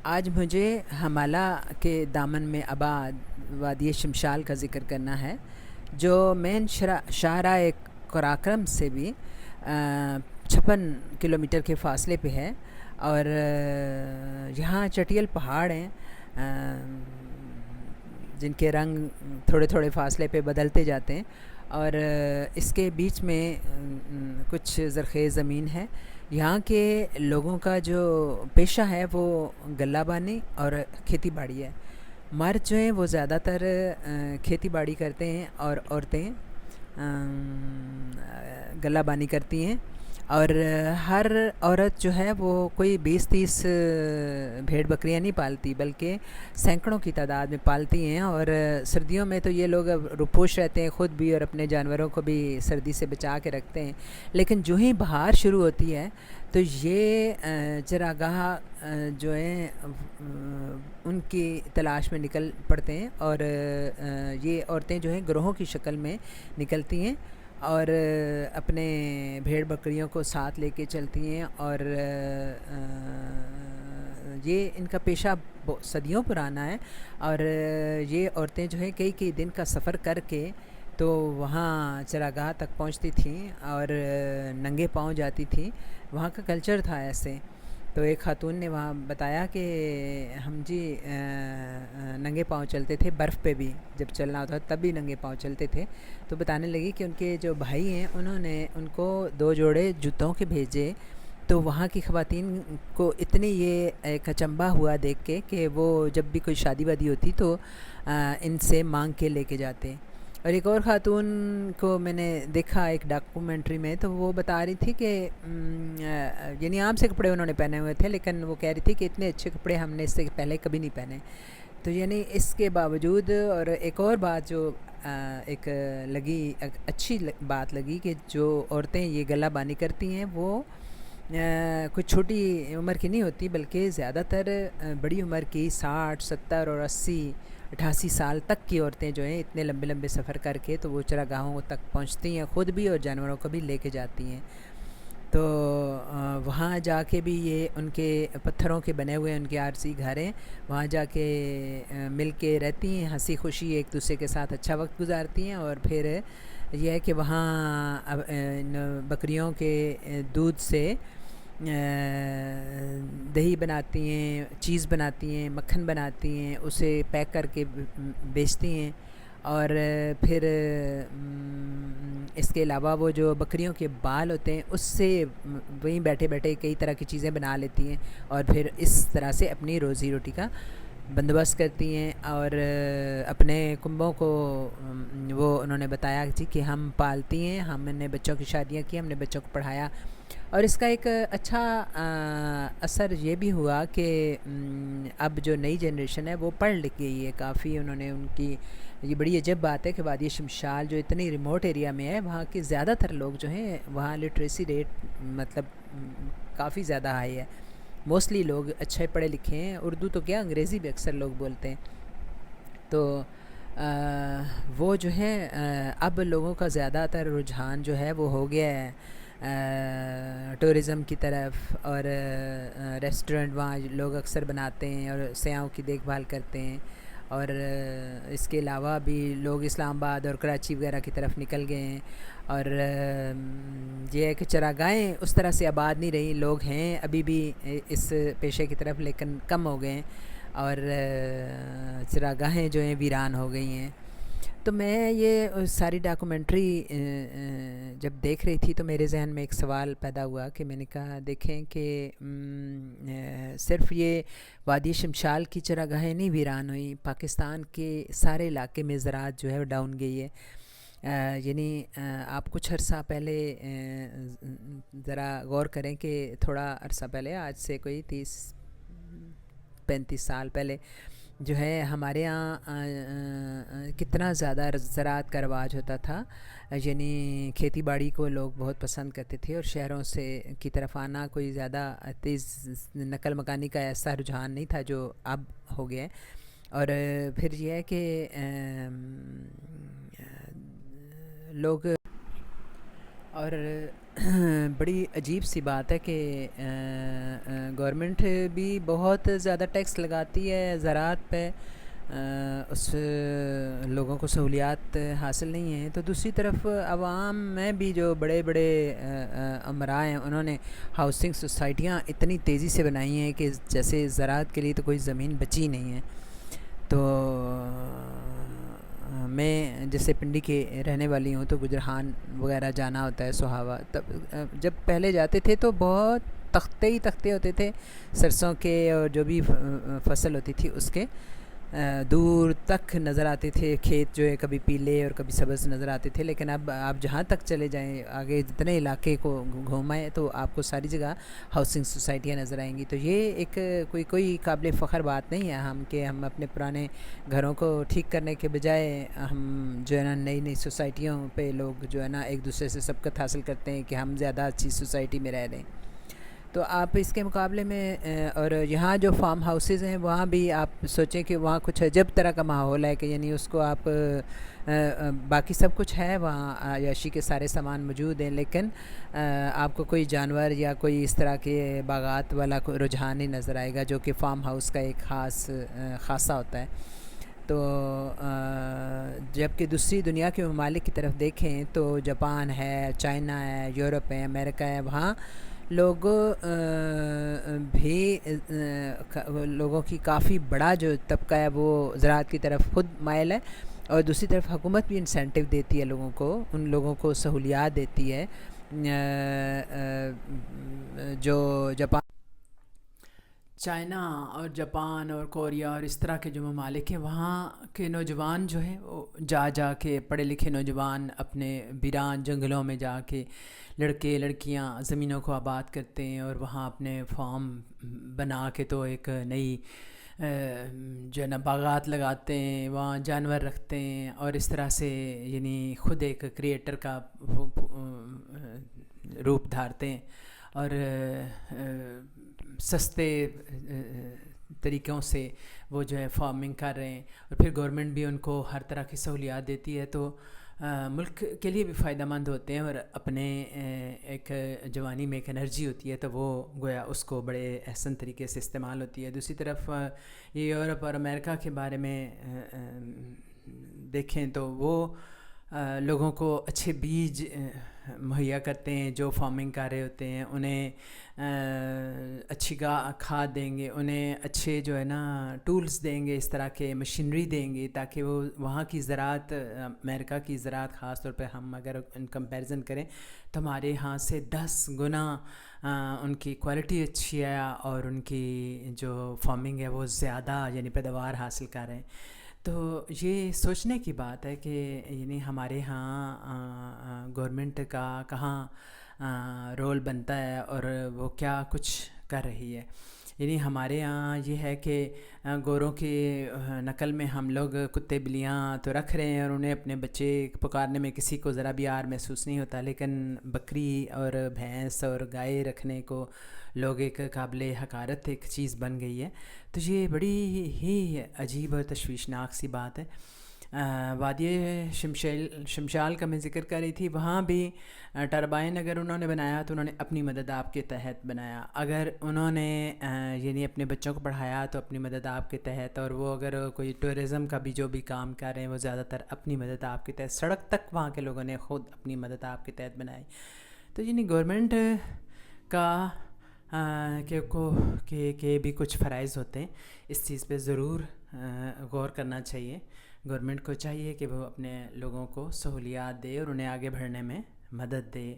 آج مجھے ہمالہ کے دامن میں آباد وادی شمشال کا ذکر کرنا ہے، جو مین شاہراہ قراقرم سے بھی 56 کلومیٹر کے فاصلے پہ ہے، اور یہاں چٹیل پہاڑ ہیں جن کے رنگ تھوڑے تھوڑے فاصلے پہ بدلتے جاتے ہیں، اور اس کے بیچ میں کچھ زرخیز زمین ہے۔ یہاں کے لوگوں کا جو پیشہ ہے وہ غلہ بانی اور کھیتی باڑی ہے۔ مرد جو ہیں وہ زیادہ تر کھیتی باڑی کرتے ہیں، اور عورتیں غلہ بانی کرتی ہیں، اور ہر عورت جو ہے وہ کوئی 20-30 بھیڑ بکریاں نہیں پالتی، بلکہ سینکڑوں کی تعداد میں پالتی ہیں، اور سردیوں میں تو یہ لوگ اب روپوش رہتے ہیں خود بھی، اور اپنے جانوروں کو بھی سردی سے بچا کے رکھتے ہیں۔ لیکن جو ہی بہار شروع ہوتی ہے تو یہ چراگاہ جو ہیں ان کی تلاش میں نکل پڑتے ہیں، اور یہ عورتیں جو ہیں گروہوں کی شکل میں نکلتی ہیں اور اپنے بھیڑ بکریوں کو ساتھ لے کے چلتی ہیں، اور یہ ان کا پیشہ صدیوں پرانا ہے، اور یہ عورتیں جو ہیں کئی کئی دن کا سفر کر کے تو وہاں چراگاہ تک پہنچتی تھیں اور ننگے پاؤں جاتی تھیں۔ وہاں کا کلچر تھا ایسے۔ تو ایک خاتون نے وہاں بتایا کہ ہم جی ننگے پاؤں چلتے تھے، برف پہ بھی جب چلنا ہوتا تب بھی ننگے پاؤں چلتے تھے۔ تو بتانے لگی کہ ان کے جو بھائی ہیں انہوں نے ان کو 2 جوڑے جوتوں کے بھیجے، تو وہاں کی خواتین کو اتنی یہ ایک اچنبھا ہوا دیکھ کے کہ وہ جب بھی کوئی شادی وادی ہوتی تو ان سے مانگ کے لے کے جاتے۔ اور ایک اور خاتون کو میں نے دیکھا ایک ڈاکومنٹری میں، تو وہ بتا رہی تھی کہ یعنی عام سے کپڑے انہوں نے پہنے ہوئے تھے، لیکن وہ کہہ رہی تھی کہ اتنے اچھے کپڑے ہم نے اس سے پہلے کبھی نہیں پہنے۔ تو یعنی اس کے باوجود، اور ایک اور بات جو ایک لگی اچھی بات لگی کہ جو عورتیں یہ غلہ بانی کرتی ہیں وہ کچھ چھوٹی عمر کی نہیں ہوتی، بلکہ زیادہ تر بڑی عمر کی 60، 70 اور 80، 88 سال تک کی عورتیں جو ہیں اتنے لمبے لمبے سفر کر کے تو وہ چراگاہوں تک پہنچتی ہیں خود بھی، اور جانوروں کو بھی لے کے جاتی ہیں۔ تو وہاں جا کے بھی یہ ان کے پتھروں کے بنے ہوئے ان کے عارضی گھر ہیں، وہاں جا کے مل کے رہتی ہیں، ہنسی خوشی ایک دوسرے کے ساتھ اچھا وقت گزارتی ہیں، اور پھر یہ ہے کہ وہاں بکریوں کے دودھ سے دہی بناتی ہیں، چیز بناتی ہیں، مکھن بناتی ہیں، اسے پیک کر کے بیچتی ہیں، اور پھر اس کے علاوہ وہ جو بکریوں کے بال ہوتے ہیں اس سے وہیں بیٹھے بیٹھے کئی طرح کی چیزیں بنا لیتی ہیں، اور پھر اس طرح سے اپنی روزی روٹی کا بندوبست کرتی ہیں۔ اور اپنے کنبوں کو وہ انہوں نے بتایا جی کہ ہم پالتی ہیں، ہم نے بچوں کی شادیاں کی، ہم نے بچوں کو پڑھایا، اور اس کا ایک اچھا اثر یہ بھی ہوا کہ اب جو نئی جنریشن ہے وہ پڑھ لکھ گئی ہے کافی۔ انہوں نے ان کی یہ بڑی عجب بات ہے کہ وادی شمشال جو اتنی ریموٹ ایریا میں ہے، وہاں کے زیادہ تر لوگ جو ہیں وہاں لٹریسی ریٹ مطلب کافی زیادہ ہائی ہے، موسٹلی لوگ اچھے پڑھے لکھے ہیں، اردو تو کیا انگریزی بھی اکثر لوگ بولتے ہیں۔ تو وہ جو ہے اب لوگوں کا زیادہ تر رجحان جو ہے وہ ہو گیا ہے ٹورزم کی طرف، اور ریسٹورنٹ وہاں لوگ اکثر بناتے ہیں اور سیاحوں کی دیکھ بھال کرتے ہیں، اور اس کے علاوہ بھی لوگ اسلام آباد اور کراچی وغیرہ کی طرف نکل گئے ہیں، اور یہ ہے کہ چراگاہیں اس طرح سے آباد نہیں رہی، لوگ ہیں ابھی بھی اس پیشے کی طرف لیکن کم ہو گئے ہیں، اور چراگاہیں جو ہیں ویران ہو گئی ہیں۔ تو میں یہ ساری ڈاکومنٹری جب دیکھ رہی تھی تو میرے ذہن میں ایک سوال پیدا ہوا کہ میں نے کہا دیکھیں کہ صرف یہ وادی شمشال کی چراگاہیں نہیں ویران ہوئی، پاکستان کے سارے علاقے میں زراعت جو ہے وہ ڈاؤن گئی ہے۔ یعنی آپ کچھ عرصہ پہلے ذرا غور کریں کہ تھوڑا عرصہ پہلے، آج سے کوئی 30-35 سال پہلے جو ہے ہمارے ہاں کتنا زیادہ زراعت کا رواج ہوتا تھا، یعنی کھیتی باڑی کو لوگ بہت پسند کرتے تھے، اور شہروں سے کی طرف آنا کوئی زیادہ تیز نقل مکانی کا ایسا رجحان نہیں تھا جو اب ہو گیا ہے۔ اور پھر یہ ہے کہ لوگ، اور بڑی عجیب سی بات ہے کہ گورنمنٹ بھی بہت زیادہ ٹیکس لگاتی ہے زراعت پہ، اس لوگوں کو سہولیات حاصل نہیں ہیں، تو دوسری طرف عوام میں بھی جو بڑے بڑے امراء ہیں انہوں نے ہاؤسنگ سوسائٹیاں اتنی تیزی سے بنائی ہیں کہ جیسے زراعت کے لیے تو کوئی زمین بچی نہیں ہے۔ تو میں جیسے پنڈی کے رہنے والی ہوں، تو گجرہان وغیرہ جانا ہوتا ہے سہاوا، تب جب پہلے جاتے تھے تو بہت تختے ہی تختے ہوتے تھے سرسوں کے، اور جو بھی فصل ہوتی تھی اس کے دور تک نظر آتے تھے کھیت، جو ہے کبھی پیلے اور کبھی سبز نظر آتے تھے، لیکن اب آپ جہاں تک چلے جائیں آگے جتنے علاقے کو گھومائیں تو آپ کو ساری جگہ ہاؤسنگ سوسائٹیاں نظر آئیں گی۔ تو یہ ایک کوئی قابل فخر بات نہیں ہے کہ ہم اپنے پرانے گھروں کو ٹھیک کرنے کے بجائے ہم جو ہے نا نئی نئی سوسائٹیوں پہ لوگ جو ہے نا ایک دوسرے سے سبقت حاصل کرتے ہیں کہ ہم زیادہ اچھی سوسائٹی میں رہ رہے ہیں۔ تو آپ اس کے مقابلے میں اور یہاں جو فارم ہاؤسز ہیں وہاں بھی آپ سوچیں کہ وہاں کچھ عجب طرح کا ماحول ہے کہ یعنی اس کو آپ باقی سب کچھ ہے وہاں، عیاشی کے سارے سامان موجود ہیں، لیکن آپ کو کوئی جانور یا کوئی اس طرح کے باغات والا کوئی رجحان نہیں نظر آئے گا، جو کہ فارم ہاؤس کا ایک خاصہ ہوتا ہے۔ تو جب کہ دوسری دنیا کے ممالک کی طرف دیکھیں تو جاپان ہے، چائنا ہے، یورپ ہے، امریکہ ہے، وہاں لوگ بھی لوگوں کی کافی بڑا جو طبقہ ہے وہ زراعت کی طرف خود مائل ہے، اور دوسری طرف حکومت بھی انسینٹیو دیتی ہے لوگوں کو، ان لوگوں کو سہولیات دیتی ہے۔ جو جاپان، چائنا اور جاپان اور کوریا اور اس طرح کے جو ممالک ہیں، وہاں کے نوجوان جو ہیں وہ جا کے پڑھے لکھے نوجوان اپنے ویران جنگلوں میں جا کے لڑکے لڑکیاں زمینوں کو آباد کرتے ہیں، اور وہاں اپنے فارم بنا کے تو ایک نئی جو ہے نا باغات لگاتے ہیں، وہاں جانور رکھتے ہیں، اور اس طرح سے یعنی خود ایک کریٹر کا روپ دھارتے ہیں، اور سستے طریقوں سے وہ جو ہے فارمنگ کر رہے ہیں، اور پھر گورنمنٹ بھی ان کو ہر طرح کی سہولیات دیتی ہے، تو ملک کے لیے بھی فائدہ مند ہوتے ہیں، اور اپنے ایک جوانی میں ایک انرجی ہوتی ہے تو وہ گویا اس کو بڑے احسن طریقے سے استعمال ہوتی ہے۔ دوسری طرف یہ یورپ اور امریکہ کے بارے میں دیکھیں تو وہ لوگوں کو اچھے بیج مہیا کرتے ہیں، جو فارمنگ کر رہے ہوتے ہیں انہیں اچھی کھاد دیں گے، انہیں اچھے جو ہے نا ٹولز دیں گے، اس طرح کے مشینری دیں گے، تاکہ وہ وہاں کی زراعت، امریکہ کی زراعت خاص طور پہ ہم اگر ان کمپیریزن کریں تو ہمارے ہاں سے 10 گنا ان کی کوالٹی اچھی ہے، اور ان کی جو فارمنگ ہے وہ زیادہ یعنی پیداوار حاصل کر رہے ہیں۔ تو یہ سوچنے کی بات ہے کہ یعنی ہمارے ہاں گورنمنٹ کا کہاں رول بنتا ہے، اور وہ کیا کچھ کر رہی ہے۔ یعنی ہمارے ہاں یہ ہے کہ گوروں کی نقل میں ہم لوگ کتے بلیاں تو رکھ رہے ہیں، اور انہیں اپنے بچے پکارنے میں کسی کو ذرا بھی عار محسوس نہیں ہوتا، لیکن بکری اور بھینس اور گائے رکھنے کو لوگ ایک قابل حقارت ایک چیز بن گئی ہے۔ تو یہ بڑی ہی عجیب اور تشویشناک سی بات ہے۔ وادی شمشال کا میں ذکر کر رہی تھی، وہاں بھی ٹربائن اگر انہوں نے بنایا تو انہوں نے اپنی مدد آپ کے تحت بنایا، اگر انہوں نے یعنی اپنے بچوں کو پڑھایا تو اپنی مدد آپ کے تحت، اور وہ اگر کوئی ٹورزم کا بھی جو بھی کام کر رہے ہیں وہ زیادہ تر اپنی مدد آپ کے تحت، سڑک تک وہاں کے لوگوں نے خود اپنی مدد آپ کے تحت بنائی۔ تو یعنی گورنمنٹ کا کہ بھی کچھ فرائض ہوتے ہیں، اس چیز پہ ضرور غور کرنا چاہیے۔ گورنمنٹ کو چاہیے کہ وہ اپنے لوگوں کو سہولیات دے اور انہیں آگے بڑھنے میں مدد دے۔